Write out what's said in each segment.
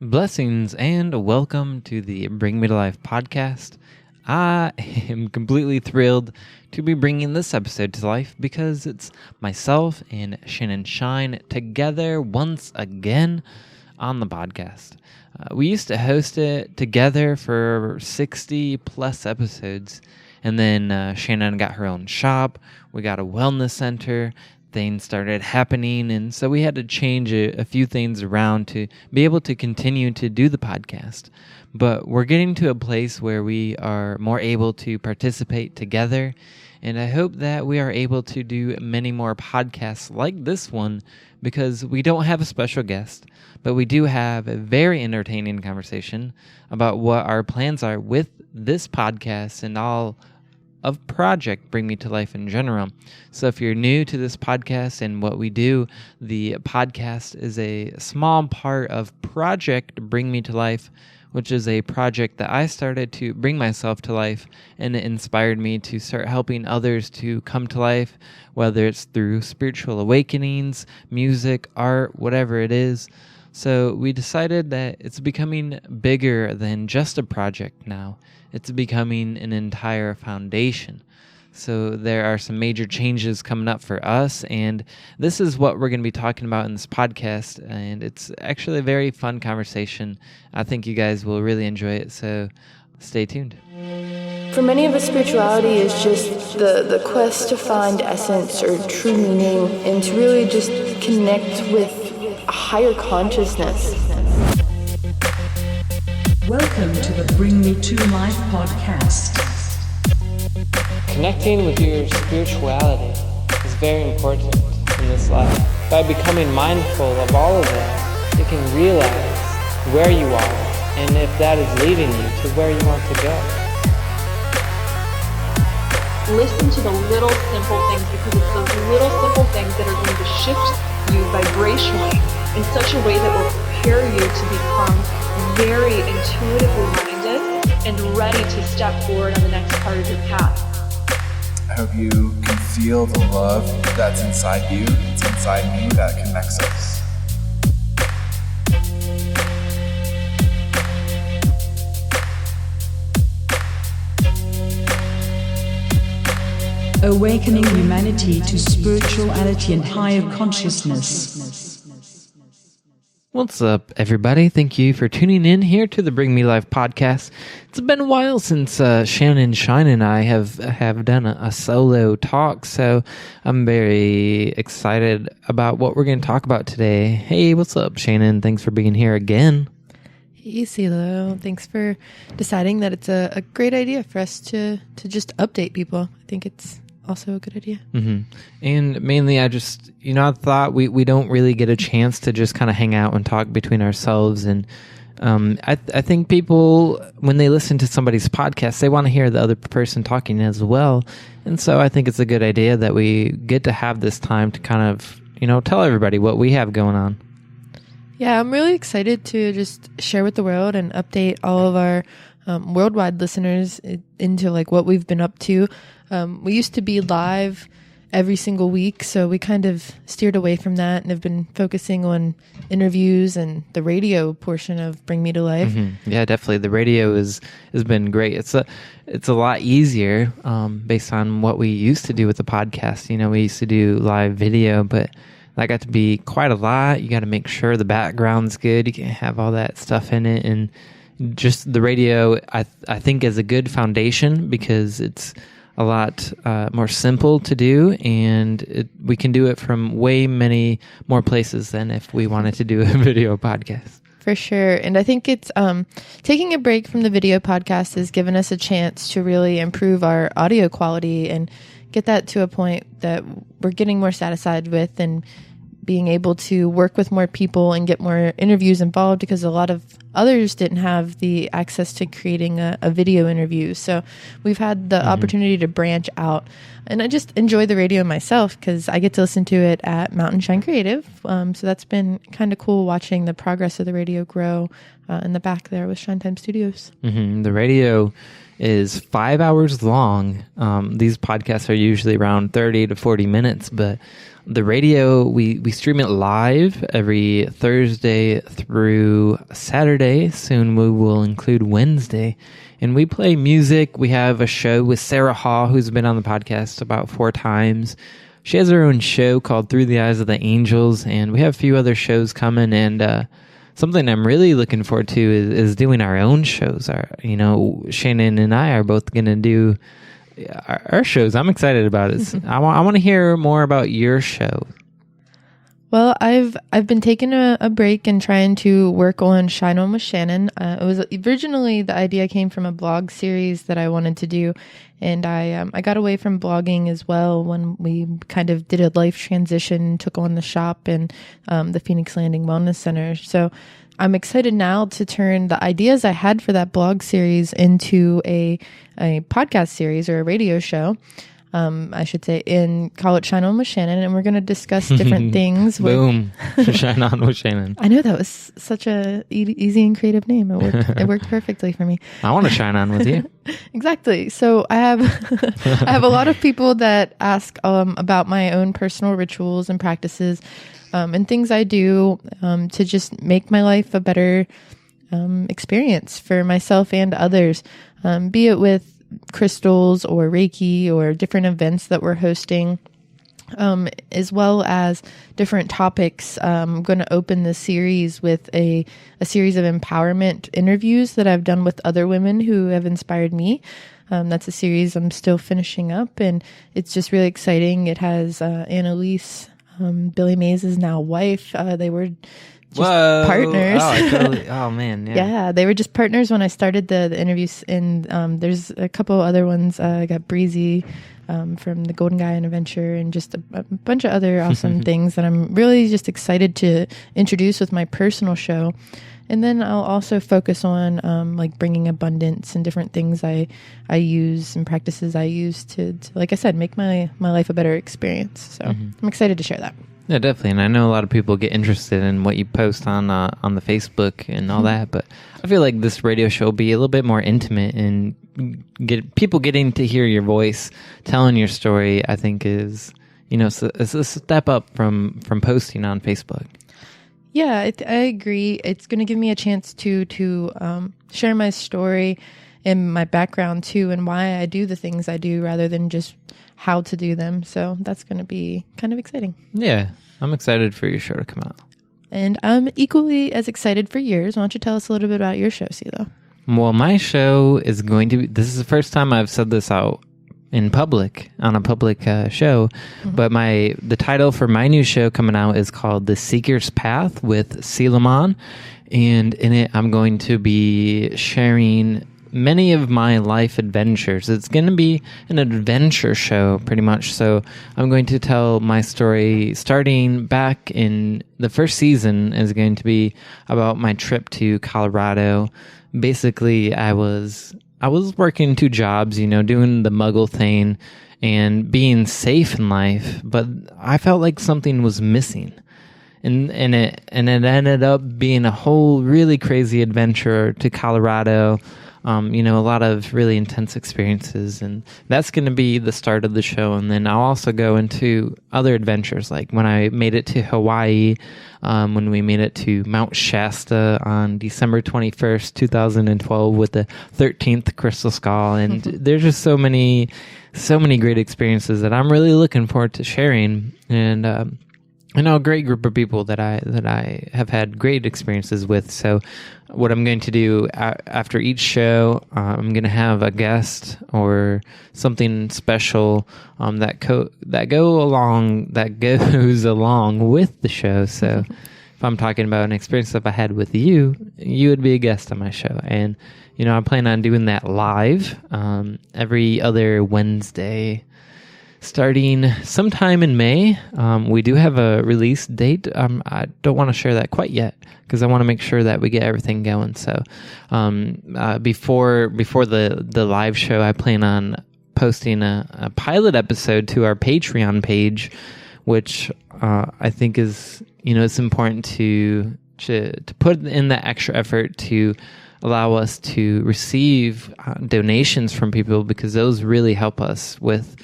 Blessings and welcome to the Bring Me to Life podcast. I am completely thrilled to be bringing this episode to life because it's myself and Shannon Shine together once again on the podcast. We used to host it together for 60 plus episodes, and then Shannon got her own shop. We got a wellness center. Things started happening, and so we had to change a few things around to be able to continue to do the podcast. But we're getting to a place where we are more able to participate together, and I hope that we are able to do many more podcasts like this one because we don't have a special guest, but we do have a very entertaining conversation about what our plans are with this podcast and all of Project Bring Me to Life in general. So if you're new to this podcast and what we do, the podcast is a small part of Project Bring Me to Life, which is a project that I started to bring myself to life, and it inspired me to start helping others to come to life, whether it's through spiritual awakenings, music, art, whatever it is. So we decided that it's becoming bigger than just a project now. It's becoming an entire foundation. So there are some major changes coming up for us, and this is what we're going to be talking about in this podcast, and it's actually a very fun conversation. I think you guys will really enjoy it, so stay tuned. For many of us, spirituality is just the quest to find essence or true meaning and to really just connect with a higher consciousness. Welcome to the Bring Me to Life podcast. Connecting with your spirituality is very important in this life. By becoming mindful of all of that, you can realize where you are and if that is leading you to where you want to go. Listen to the little simple things because it's those little simple things that are going to shift you vibrationally in such a way that will prepare you to become very intuitively minded and ready to step forward on the next part of your path. I hope you can feel the love that's inside you, it's inside me, that connects us. Awakening humanity to spirituality and higher consciousness. What's up, everybody? Thank you for tuning in here to the Bring Me Life podcast. It's been a while since Shannon Shine and I have done a solo talk, so I'm very excited about what we're going to talk about today. Hey, what's up, Shannon? Thanks for being here again. Hey, CeeLo. Thanks for deciding that it's a great idea for us to just update people. I think it's also a good idea. Mm-hmm. And mainly I just, I thought we don't really get a chance to just kind of hang out and talk between ourselves. And I think people, when they listen to somebody's podcast, they want to hear the other person talking as well. And so I think it's a good idea that we get to have this time to kind of, tell everybody what we have going on. Yeah, I'm really excited to just share with the world and update all of our worldwide listeners into like what we've been up to. We used to be live every single week, so we kind of steered away from that and have been focusing on interviews and the radio portion of Bring Me to Life. Mm-hmm. Yeah, definitely. The radio has been great. It's a lot easier based on what we used to do with the podcast. We used to do live video, but that got to be quite a lot. You got to make sure the background's good. You can't have all that stuff in it, and just the radio, I think, is a good foundation because it's a lot more simple to do, and we can do it from way many more places than if we wanted to do a video podcast. For sure. And I think it's taking a break from the video podcast has given us a chance to really improve our audio quality and get that to a point that we're getting more satisfied with and being able to work with more people and get more interviews involved, because a lot of others didn't have the access to creating a video interview. So we've had the opportunity to branch out. And I just enjoy the radio myself because I get to listen to it at Mountain Shine Creative. So that's been kind of cool watching the progress of the radio grow in the back there with Shine Time Studios. The radio is 5 hours long. These podcasts are usually around 30 to 40 minutes, but the radio, we stream it live every Thursday through Saturday. Soon we will include Wednesday. And we play music. We have a show with Sarah Haw, who's been on the podcast about 4 times. She has her own show called Through the Eyes of the Angels, and we have a few other shows coming. And something I'm really looking forward to is doing our own shows. Shannon and I are both going to do our shows. I'm excited about it. I want to hear more about your show. Well, I've been taking a break and trying to work on Shine On with Shannon. It was originally, the idea came from a blog series that I wanted to do, and I got away from blogging as well when we kind of did a life transition, took on the shop and the Phoenix Landing Wellness Center. So I'm excited now to turn the ideas I had for that blog series into a podcast series or a radio show. I should say, and call it Shine On with Shannon, and we're going to discuss different things. Boom. Shine On with Shannon. I know that was such a easy and creative name. It worked perfectly for me. I want to shine on with you. Exactly. So I have I have a lot of people that ask about my own personal rituals and practices and things I do to just make my life a better experience for myself and others, be it with crystals or Reiki or different events that we're hosting, as well as different topics. I'm going to open the series with a series of empowerment interviews that I've done with other women who have inspired me. That's a series I'm still finishing up, and it's just really exciting. It has Annalise, Billy Mays' now wife. They were just partners. Oh man. Yeah. Yeah, they were just partners when I started the interviews. And there's a couple other ones. I got Breezy from the Golden Guy and Adventure, and just a bunch of other awesome things that I'm really just excited to introduce with my personal show. And then I'll also focus on like bringing abundance and different things I use and practices I use to like I said, make my life a better experience. So I'm excited to share that. Yeah, definitely. And I know a lot of people get interested in what you post on the Facebook and all that, but I feel like this radio show will be a little bit more intimate, and get people getting to hear your voice, telling your story, I think is, it's a step up from posting on Facebook. Yeah, I agree. It's going to give me a chance to share my story and my background too, and why I do the things I do rather than just how to do them. So that's going to be kind of exciting. Yeah, I'm excited for your show to come out. And I'm equally as excited for yours. Why don't you tell us a little bit about your show, CeeLo? Well, my show is going to be, this is the first time I've said this out in public, on a public show, but the title for my new show coming out is called The Seeker's Path with Selomon, and in it I'm going to be sharing many of my life adventures. It's going to be an adventure show, pretty much. So I'm going to tell my story starting back in the first season is going to be about my trip to Colorado. Basically, I was working 2 jobs, doing the muggle thing and being safe in life, but I felt like something was missing. And it ended up being a whole really crazy adventure to Colorado. A lot of really intense experiences, and that's going to be the start of the show. And then I'll also go into other adventures, like when I made it to Hawaii, when we made it to Mount Shasta on December 21st, 2012 with the 13th crystal skull. And there's just so many great experiences that I'm really looking forward to sharing. And, I know a great group of people that I have had great experiences with. So what I'm going to do after each show, I'm going to have a guest or something special that goes along with the show. So if I'm talking about an experience that I had with you would be a guest on my show. And I plan on doing that live every other Wednesday. starting sometime in May. We do have a release date. I don't want to share that quite yet because I want to make sure that we get everything going. So before the live show, I plan on posting a pilot episode to our Patreon page, which I think is, it's important to put in the extra effort to allow us to receive donations from people, because those really help us with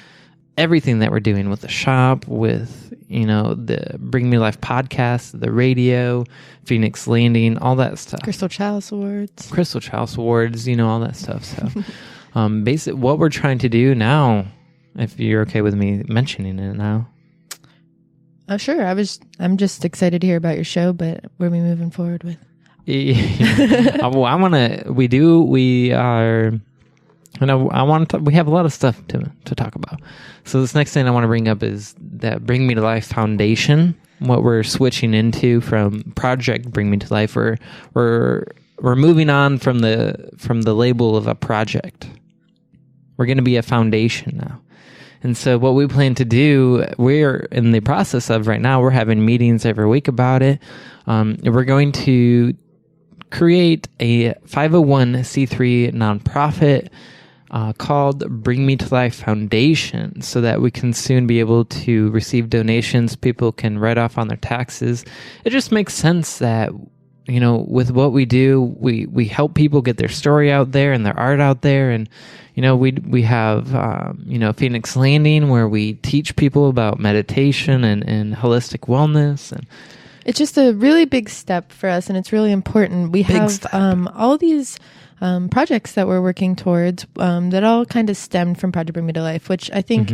everything that we're doing with the shop, with, the Bring Me Life podcast, the radio, Phoenix Landing, all that stuff. Crystal Chalice Awards, all that stuff. So basically what we're trying to do now, if you're okay with me mentioning it now. Sure. I'm just excited to hear about your show, but where are we moving forward with? We have a lot of stuff to talk about. So this next thing I want to bring up is that Bring Me to Life Foundation, what we're switching into from Project Bring Me to Life. We're moving on from the label of a project. We're going to be a foundation now. And so what we plan to do, we're in the process of right now, we're having meetings every week about it. We're going to create a 501c3 nonprofit called Bring Me to Life Foundation, so that we can soon be able to receive donations people can write off on their taxes. It just makes sense that, with what we do, we help people get their story out there and their art out there. And, we have, Phoenix Landing, where we teach people about meditation and holistic wellness. And it's just a really big step for us, and it's really important. We have all these projects that we're working towards that all kind of stemmed from Project Bring Me to Life, which I think,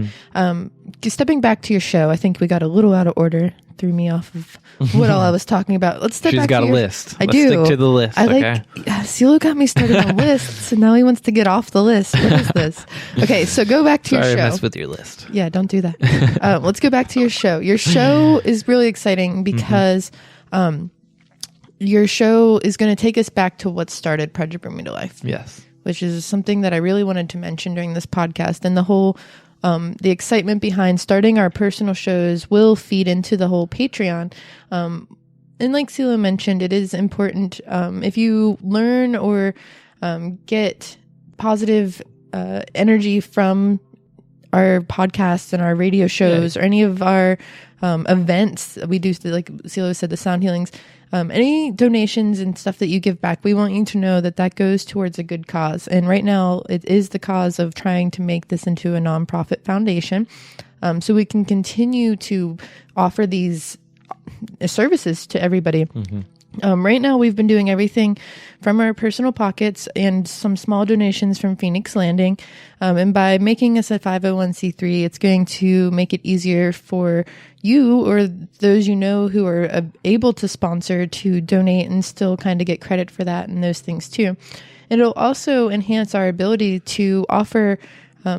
stepping back to your show, I think we got a little out of order, threw me off of what all I was talking about. Let's step She's back got to a list. I Let's do. stick to the list. CeeLo got me started on lists, and now he wants to get off the list. What is this? Okay, so go back to your show. Sorry, I messed with your list. Yeah, don't do that. Let's go back to your show. Your show is really exciting because your show is going to take us back to what started Project Bring Me to Life. Yes. Which is something that I really wanted to mention during this podcast. And the whole, the excitement behind starting our personal shows will feed into the whole Patreon. And like CeeLo mentioned, it is important if you learn or get positive energy from our podcasts and our radio shows or any of our events we do, like CeeLo said, the sound healings, any donations and stuff that you give back, we want you to know that goes towards a good cause. And right now it is the cause of trying to make this into a nonprofit foundation, so we can continue to offer these services to everybody. Right now we've been doing everything from our personal pockets and some small donations from Phoenix Landing. And by making us a 501c3, it's going to make it easier for you or those who are able to sponsor to donate and still kind of get credit for that and those things too. It'll also enhance our ability to offer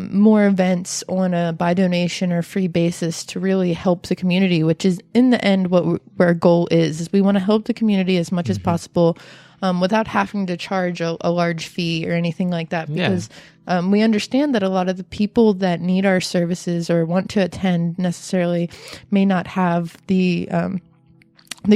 more events on a by donation or free basis to really help the community, which is in the end what our goal is we want to help the community as much as possible without having to charge a large fee or anything like that, because we understand that a lot of the people that need our services or want to attend necessarily may not have the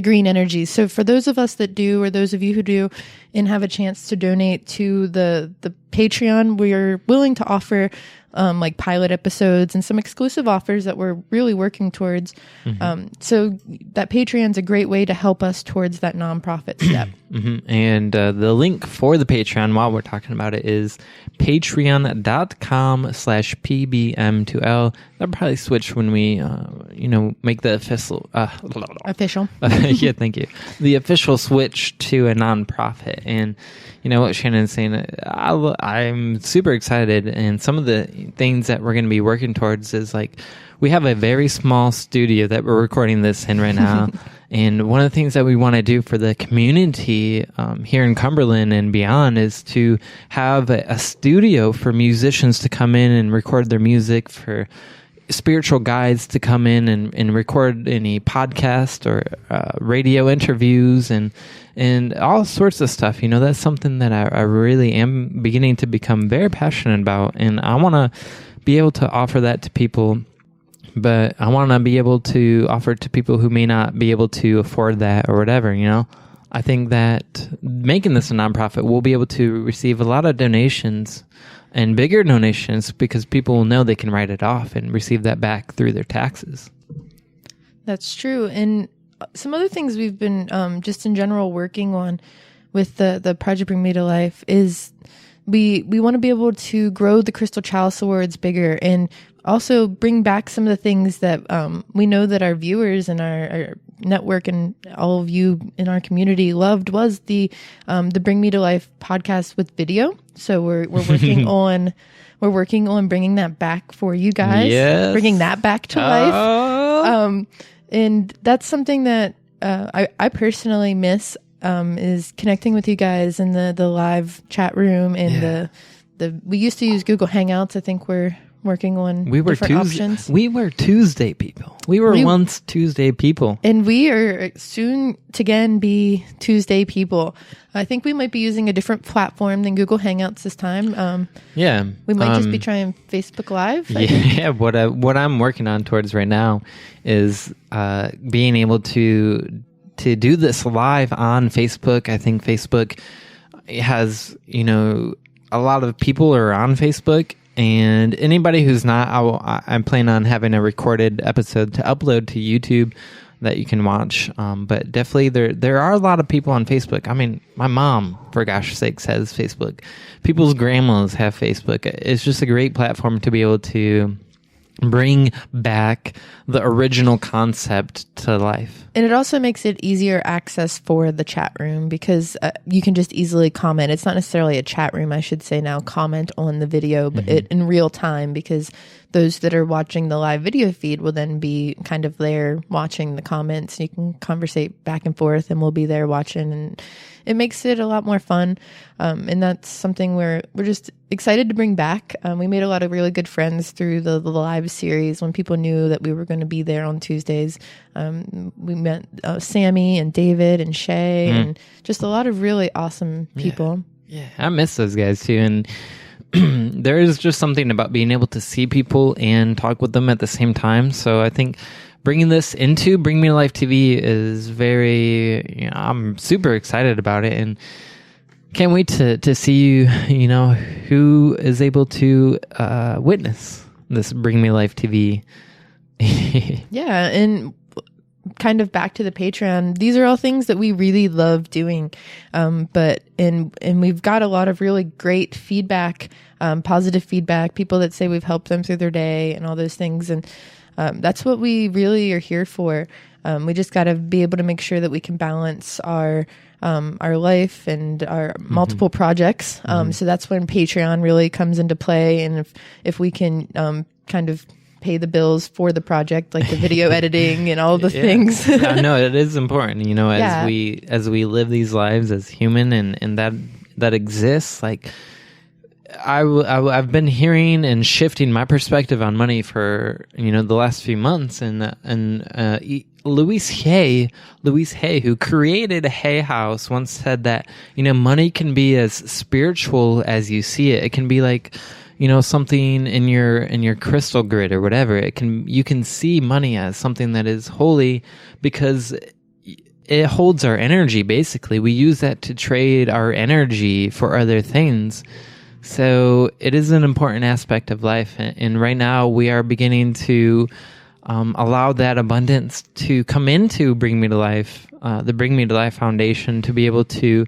green energy. So for those of us that do, or those of you who do and have a chance to donate to the Patreon, we're willing to offer like pilot episodes and some exclusive offers that we're really working towards. So that Patreon's a great way to help us towards that nonprofit step. And the link for the Patreon, while we're talking about it, is patreon.com/pbm2l. That'll probably switch when we, make the official. Yeah, thank you. The official switch to a nonprofit. And what Shannon's saying, I'm super excited. And some of the things that we're going to be working towards is like, we have a very small studio that we're recording this in right now. And one of the things that we want to do for the community here in Cumberland and beyond is to have a studio for musicians to come in and record their music, for spiritual guides to come in and record any podcast or radio interviews and all sorts of stuff. That's something that I really am beginning to become very passionate about. And I want to be able to offer that to people but I want to be able to offer it to people who may not be able to afford that or whatever, you know? I think that making this a nonprofit, we'll be able to receive a lot of donations and bigger donations because people will know they can write it off and receive that back through their taxes. That's true. And some other things we've been just in general working on with the Project Bring Me to Life is we want to be able to grow the Crystal Chalice Awards bigger and also bring back some of the things that we know that our viewers and our network and all of you in our community loved was the Bring Me to Life podcast with video. So we're working on bringing that back for you guys, yes. Bringing that back to life. And that's something that I personally miss is connecting with you guys in the live chat room and we used to use Google Hangouts. I think we're working on different options. We were Tuesday people. We were once Tuesday people. And we are soon to again be Tuesday people. I think we might be using a different platform than Google Hangouts this time. We might just be trying Facebook Live. Yeah, what I'm working on towards right now is being able to do this live on Facebook. I think Facebook has, a lot of people are on Facebook. And anybody who's not, I'm planning on having a recorded episode to upload to YouTube that you can watch. But definitely there are a lot of people on Facebook. I mean, my mom, for gosh sakes, has Facebook. People's grandmas have Facebook. It's just a great platform to be able to bring back the original concept to life. And it also makes it easier access for the chat room because you can just easily comment. It's not necessarily a chat room, I should say now, comment on the video, but it in real time, because those that are watching the live video feed will then be kind of there watching the comments. You can conversate back and forth and we'll be there watching, and it makes it a lot more fun. And that's something we're just excited to bring back. We made a lot of really good friends through the live series when people knew that we were going to be there on Tuesdays. We met Sammy and David and Shay and just a lot of really awesome people. Yeah, I miss those guys too. And there is just something about being able to see people and talk with them at the same time. So I think bringing this into Bring Me to Life TV is very, I'm super excited about it and can't wait to see you, who is able to witness this Bring Me to Life TV. Yeah, and kind of back to the Patreon, these are all things that we really love doing, but we've got a lot of really great feedback, positive feedback, people that say we've helped them through their day and all those things, and that's what we really are here for. We just got to be able to make sure that we can balance our life and our multiple projects. So that's when Patreon really comes into play, and if we can kind of pay the bills for the project, like the video editing and all the things. No, it is important, as we live these lives as human and that exists. Like I've been hearing and shifting my perspective on money for the last few months, and Louise Hay, who created Hay House, once said that money can be as spiritual as you see it. It can be like something in your crystal grid or whatever. You can see money as something that is holy because it holds our energy. Basically, we use that to trade our energy for other things. So it is an important aspect of life, and right now we are beginning to allow that abundance to come into Bring Me to Life, the Bring Me to Life Foundation, to be able to,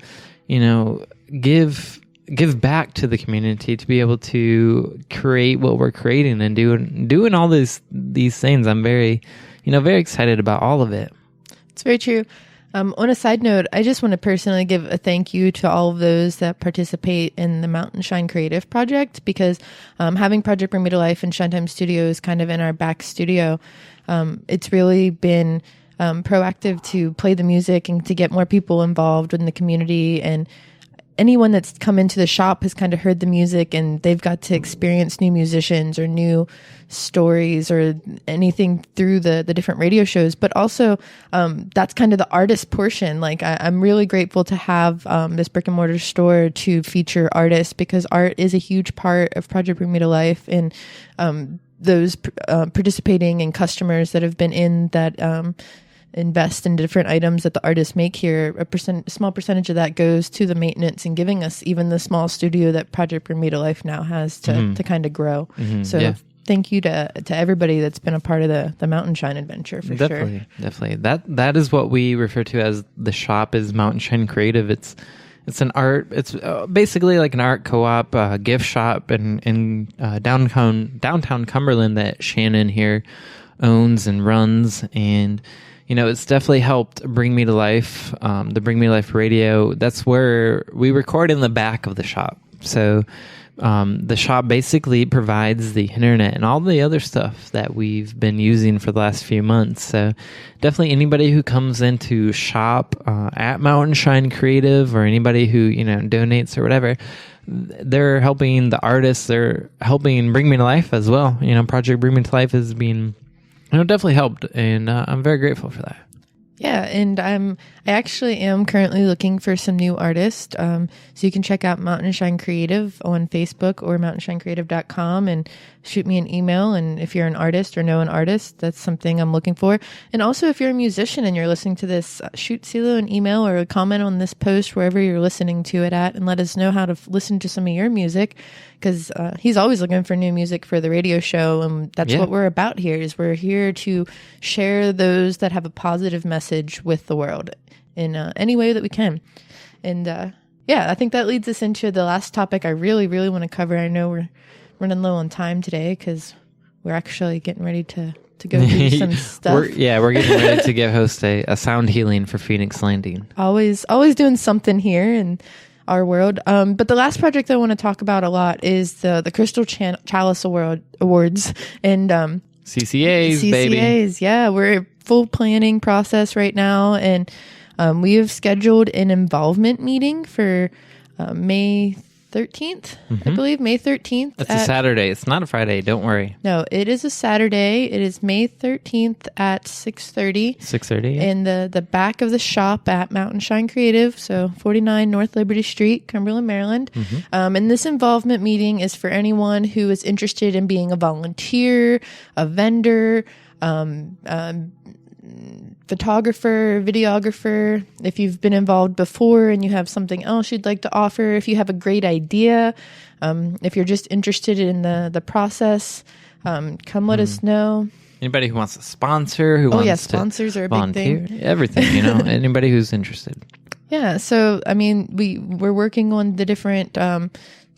give back to the community, to be able to create what we're creating and doing all these things. I'm very, very excited about all of it. It's very true. On a side note, I just want to personally give a thank you to all of those that participate in the Mountain Shine Creative Project, because having Project Bring Me to Life and Shine Time Studios kind of in our back studio, it's really been proactive to play the music and to get more people involved in the community. And anyone that's come into the shop has kind of heard the music and they've got to experience new musicians or new stories or anything through the different radio shows. But also that's kind of the artist portion. Like I'm really grateful to have this brick and mortar store to feature artists, because art is a huge part of Project Bring Me to Life. And those participating and customers that have been in that invest in different items that the artists make here, a small percentage of that goes to the maintenance and giving us even the small studio that Project Bring Me to Life now has to kind of grow. So thank you to everybody that's been a part of the Mountain Shine adventure for sure. Definitely. That is what we refer to as the shop is Mountain Shine Creative. It's an art. It's basically like an art co-op, gift shop in downtown Cumberland that Shannon here owns and runs. And it's definitely helped Bring Me to Life. The Bring Me to Life radio. That's where we record in the back of the shop. So the shop basically provides the internet and all the other stuff that we've been using for the last few months. So definitely anybody who comes in to shop at Mountain Shine Creative, or anybody who donates or whatever, they're helping the artists. They're helping Bring Me to Life as well. Project Bring Me to Life has been definitely helped, and I'm very grateful for that. Yeah, and I actually am currently looking for some new artists. So you can check out Mountain Shine Creative on Facebook or mountainshinecreative.com and shoot me an email. And if you're an artist or know an artist, that's something I'm looking for. And also, if you're a musician and you're listening to this, shoot CeeLo an email or a comment on this post wherever you're listening to it at, and let us know how to listen to some of your music, because he's always looking for new music for the radio show. And that's what we're about here, is we're here to share those that have a positive message with the world in any way that we can. And I think that leads us into the last topic I really, really want to cover. I know we're running low on time today because we're actually getting ready to go do some stuff. We're getting ready to give host a sound healing for Phoenix Landing. Always doing something here in our world. But the last project I want to talk about a lot is the Crystal Chalice Awards and CCAs, baby. Yeah, we're full planning process right now, and we have scheduled an involvement meeting for May 13th, I believe, May 13th. It's a Saturday. It's not a Friday. Don't worry. No, it is a Saturday. It is May 13th at 6:30. 6:30. In the back of the shop at Mountain Shine Creative, so 49 North Liberty Street, Cumberland, Maryland. And this involvement meeting is for anyone who is interested in being a volunteer, a vendor, photographer, videographer. If you've been involved before and you have something else you'd like to offer, if you have a great idea, if you're just interested in the process, come let us know. Anybody who wants to sponsor, sponsors are a volunteer, big thing. Everything, anybody who's interested. Yeah, so I mean, we're working on the different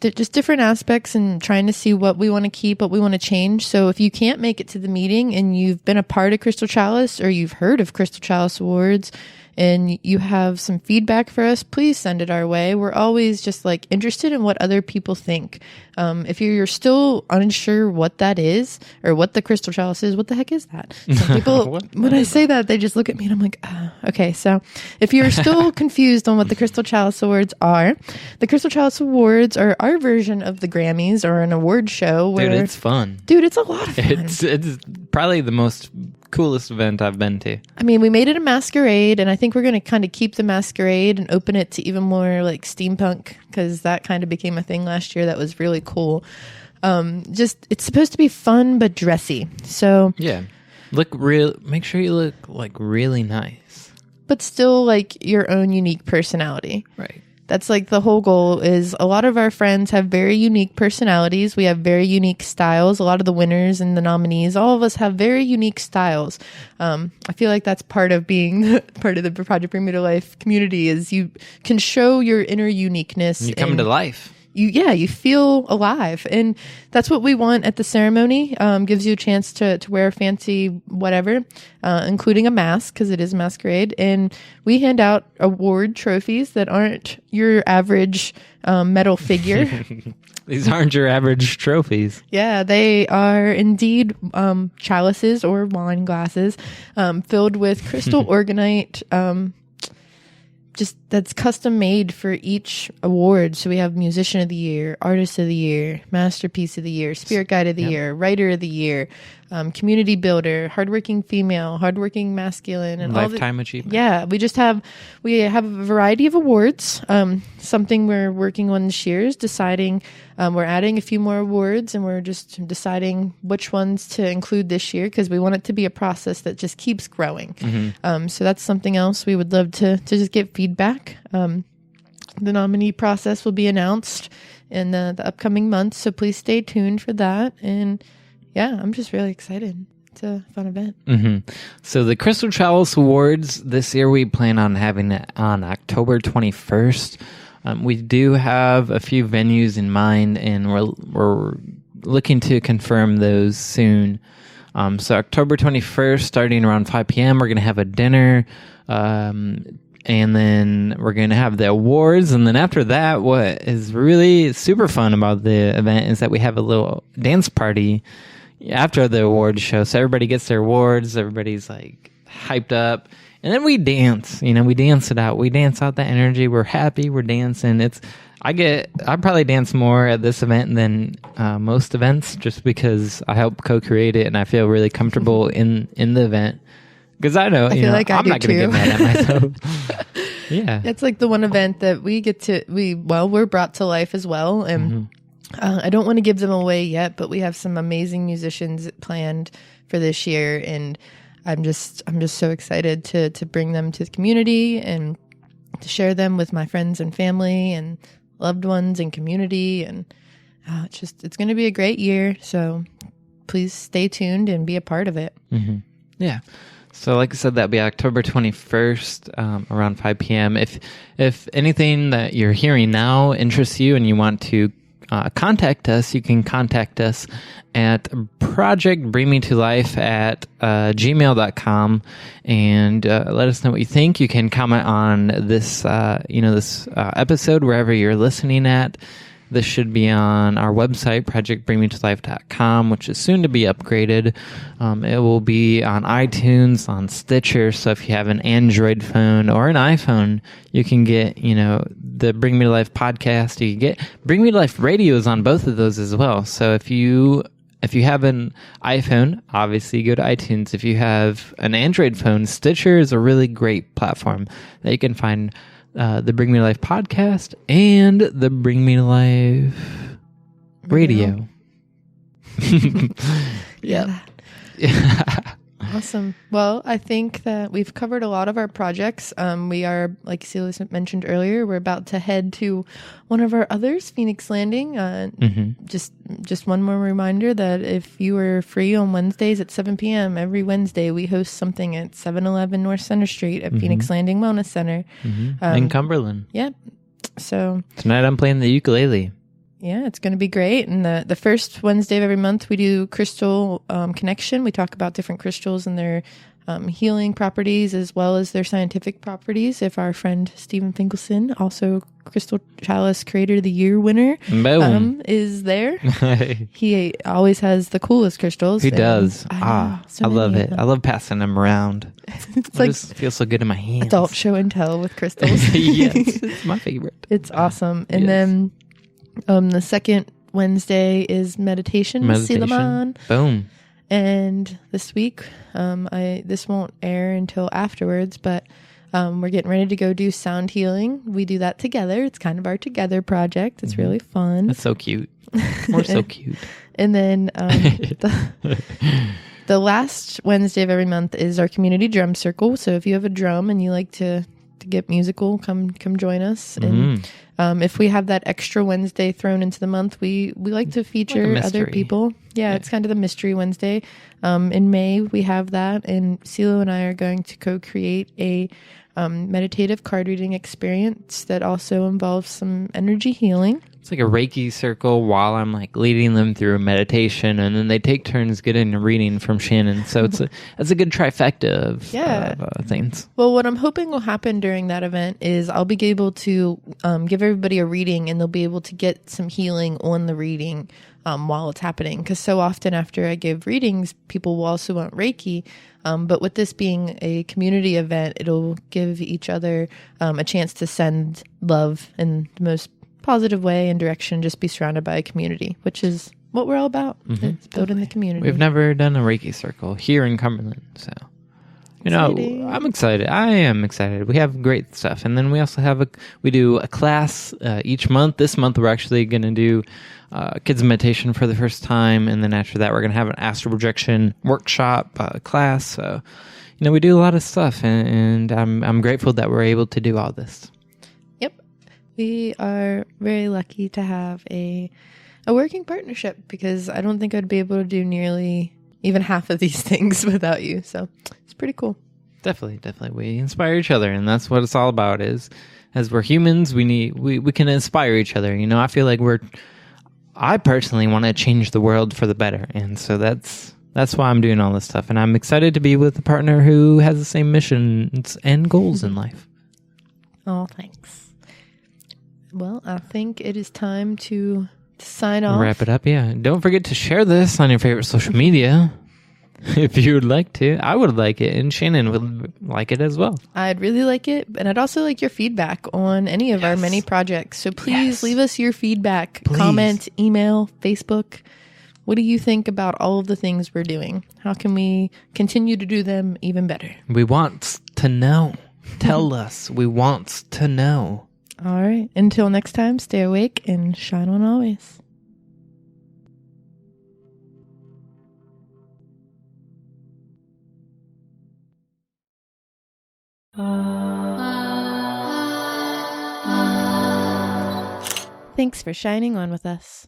just different aspects and trying to see what we want to keep, what we want to change. So if you can't make it to the meeting and you've been a part of Crystal Chalice, or you've heard of Crystal Chalice Awards and you have some feedback for us, please send it our way. We're always just interested in what other people think. If you're still unsure what that is, or what the Crystal Chalice is, what the heck is that? Some people, when I say that, they just look at me and I'm like, okay. So if you're still confused on what the Crystal Chalice Awards are, the Crystal Chalice Awards are our version of the Grammys, or an award show where... Dude, it's fun. Dude, it's a lot of fun. It's probably the most coolest event I've been to. I mean, we made it a masquerade, and I think we're going to kind of keep the masquerade and open it to even more steampunk, because that kind of became a thing last year that was really cool. It's supposed to be fun but dressy. So yeah, make sure you look really nice, but still your own unique personality. Right. That's the whole goal. Is a lot of our friends have very unique personalities. We have very unique styles. A lot of the winners and the nominees, all of us have very unique styles. I feel like that's part of being part of the Project Bring Me to Life community, is you can show your inner uniqueness. You come to life. You feel alive, and that's what we want at the ceremony. Gives you a chance to wear a fancy whatever, including a mask, because it is a masquerade, and we hand out award trophies that aren't your average metal figure. These aren't your average trophies. Yeah, they are indeed chalices or wine glasses filled with crystal organite. Just that's custom made for each award. So we have Musician of the Year, Artist of the Year, Masterpiece of the Year, Spirit Guide of the Year, Writer of the Year. community builder, hardworking female, hardworking masculine, and Lifetime achievement. Yeah, we have a variety of awards. Something we're working on this year is deciding. We're adding a few more awards, and we're just deciding which ones to include this year because we want it to be a process that just keeps growing. So that's something else we would love to just get feedback. The nominee process will be announced in the upcoming months, so please stay tuned for that. And yeah, I'm just really excited. It's a fun event. So the Crystal Chalice Awards this year, we plan on having it on October 21st. We do have a few venues in mind, and we're looking to confirm those soon. So October 21st, starting around 5 p.m., we're going to have a dinner. And then we're going to have the awards. And then after that, what is really super fun about the event is that we have a little dance party after the awards show. So everybody gets their awards. Everybody's like hyped up. And then we dance. We dance it out. We dance out the energy. We're happy. We're dancing. I probably dance more at this event than most events just because I help co-create it and I feel really comfortable in the event. Because I know, I'm not going to get mad at myself. Yeah. It's like the one event that we're brought to life as well. And I don't want to give them away yet, but we have some amazing musicians planned for this year. And I'm just so excited to bring them to the community and to share them with my friends and family and loved ones and community. And it's going to be a great year. So please stay tuned and be a part of it. Yeah. So like I said, that'll be October 21st around 5 p.m. If anything that you're hearing now interests you and you want to contact us, you can contact us at projectbringmetolife at gmail.com and let us know what you think. You can comment on this episode wherever you're listening at. This should be on our website, projectbringmetolife.com, which is soon to be upgraded. It will be on iTunes, on Stitcher. So if you have an Android phone or an iPhone, you can get, the Bring Me to Life podcast. You can get Bring Me to Life radios on both of those as well. So if you have an iPhone, obviously go to iTunes. If you have an Android phone, Stitcher is a really great platform that you can find the Bring Me to Life podcast and the Bring Me to Life radio. Yeah. Awesome. Well, I think that we've covered a lot of our projects. We are, like Celia mentioned earlier, we're about to head to one of our others, Phoenix Landing. Just one more reminder that if you are free on Wednesdays at 7 p.m., every Wednesday we host something at 711 North Center Street at Phoenix Landing Wellness Center. In Cumberland. Yeah. So tonight I'm playing the ukulele. Yeah, it's going to be great. And the first Wednesday of every month, we do Crystal Connection. We talk about different crystals and their healing properties as well as their scientific properties. If our friend Stephen Finkelson, also Crystal Chalice Creator of the Year winner, is there. He always has the coolest crystals. He does. I love it. I love passing them around. It just feels so good in my hands. Adult show and tell with crystals. Yes, it's my favorite. It's awesome. And then the second Wednesday is meditation with Selomon. Boom. And this week, this won't air until afterwards, but we're getting ready to go do sound healing. We do that together. It's kind of our together project. It's really fun. That's so cute. We're so cute. And then the last Wednesday of every month is our community drum circle. So if you have a drum and you like to get musical, come join us. And if we have that extra Wednesday thrown into the month, we like to feature other people. Yeah, it's kind of the mystery Wednesday. In May we have that, and CeeLo and I are going to co-create a meditative card reading experience that also involves some energy healing. It's like a Reiki circle while I'm like leading them through a meditation, and then they take turns getting a reading from Shannon. So it's a good trifecta of things. Well, what I'm hoping will happen during that event is I'll be able to give everybody a reading, and they'll be able to get some healing on the reading while it's happening. Because so often after I give readings, people will also want Reiki. But with this being a community event, it'll give each other a chance to send love in the most positive way and direction, just be surrounded by a community, which is what we're all about. Mm-hmm. It's building the community. We've never done a Reiki circle here in Cumberland, so Exciting. I'm excited. I am excited. We have great stuff, and then we also have we do a class each month. This month we're actually going to do kids meditation for the first time, and then after that we're going to have an astral projection workshop class. So we do a lot of stuff, and I'm grateful that we're able to do all this. Yep. We are very lucky to have a working partnership, because I don't think I'd be able to do nearly even half of these things without you. So it's pretty cool. Definitely. We inspire each other, and that's what it's all about. Is as we're humans, we can inspire each other. I feel like I personally want to change the world for the better, and so that's why I'm doing all this stuff. And I'm excited to be with a partner who has the same missions and goals in life. Oh, thanks. Well, I think it is time to sign off. Wrap it up, yeah. Don't forget to share this on your favorite social media if you would like to. I would like it, and Shannon would like it as well. I'd really like it, and I'd also like your feedback on any of our many projects. So please leave us your feedback. Please. Comment, email, Facebook. What do you think about all of the things we're doing? How can we continue to do them even better? We want to know. Tell us. We want to know. All right. Until next time, stay awake and shine on always. Thanks for shining on with us.